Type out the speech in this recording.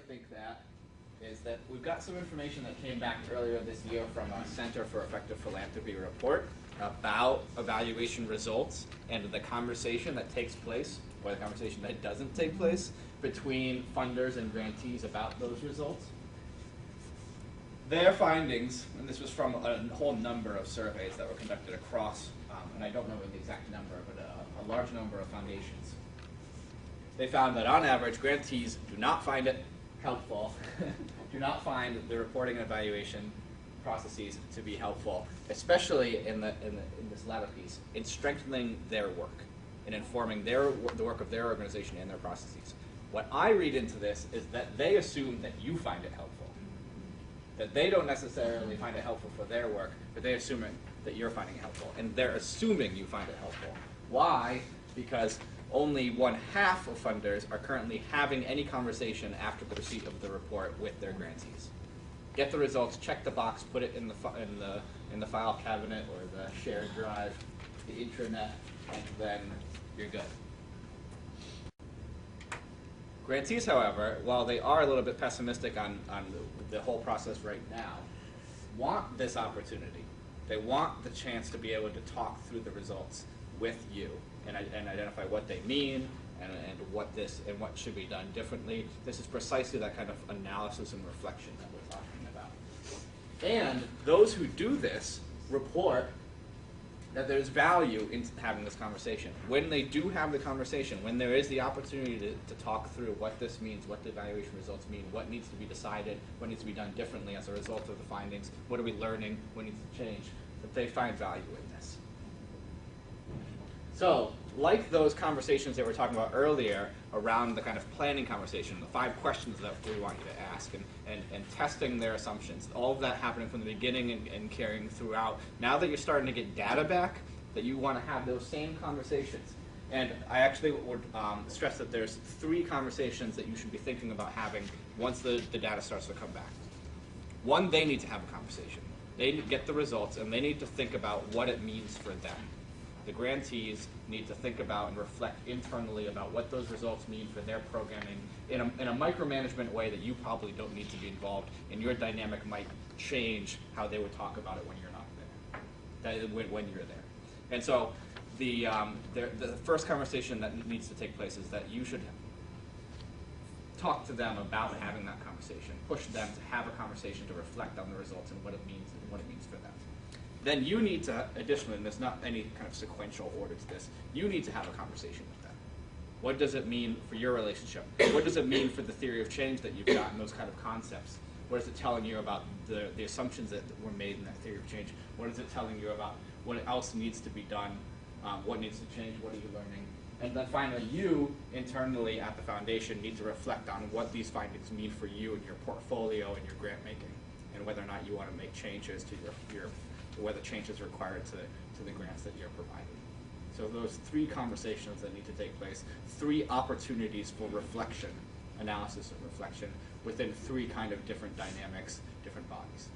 think that is that we've got some information that came back earlier this year from a Center for Effective Philanthropy report about evaluation results and the conversation that takes place, or the conversation that doesn't take place, between funders and grantees about those results. Their findings, and this was from a whole number of surveys that were conducted across, and I don't remember the exact number, but a large number of foundations. They found that on average, grantees do not find it helpful, do not find the reporting and evaluation processes to be helpful, especially in this latter piece, in strengthening their work, in informing the work of their organization and their processes. What I read into this is that they assume that you find it helpful, that they don't necessarily find it helpful for their work, but they assume that you're finding it helpful, and they're assuming you find it helpful. Why? Because only 1/2 of funders are currently having any conversation after the receipt of the report with their grantees. Get the results, check the box, put it in the file cabinet or the shared drive, the intranet, and then you're good. Grantees, however, while they are a little bit pessimistic on the whole process right now, want this opportunity. They want the chance to be able to talk through the results with you and identify what they mean and what should be done differently. This is precisely that kind of analysis and reflection that we're talking about. And those who do this report that there's value in having this conversation. When they do have the conversation, when there is the opportunity to talk through what this means, what the evaluation results mean, what needs to be decided, what needs to be done differently as a result of the findings, what are we learning, what needs to change, that they find value in this. So, like those conversations that we were talking about earlier around the kind of planning conversation, the 5 questions that we want you to ask, and testing their assumptions, all of that happening from the beginning and carrying throughout. Now that you're starting to get data back, that you want to have those same conversations. And I actually would stress that there's 3 conversations that you should be thinking about having once the data starts to come back. One, they need to have a conversation. They get the results, and they need to think about what it means for them. The grantees need to think about and reflect internally about what those results mean for their programming in a micromanagement way that you probably don't need to be involved, and your dynamic might change how they would talk about it when you're not there, when you're there. And so the first conversation that needs to take place is that you should talk to them about having that conversation, push them to have a conversation to reflect on the results and what it means for them. Then you need to, additionally, and there's not any kind of sequential order to this, you need to have a conversation with them. What does it mean for your relationship? What does it mean for the theory of change that you've got and those kind of concepts? What is it telling you about the assumptions that were made in that theory of change? What is it telling you about what else needs to be done? What needs to change? What are you learning? And then finally, you, internally at the foundation, need to reflect on what these findings mean for you and your portfolio and your grant making, and whether or not you want to make changes to your whether change is required to the grants that you're providing. So those 3 conversations that need to take place, 3 opportunities for reflection, analysis and reflection, within 3 kind of different dynamics, different bodies.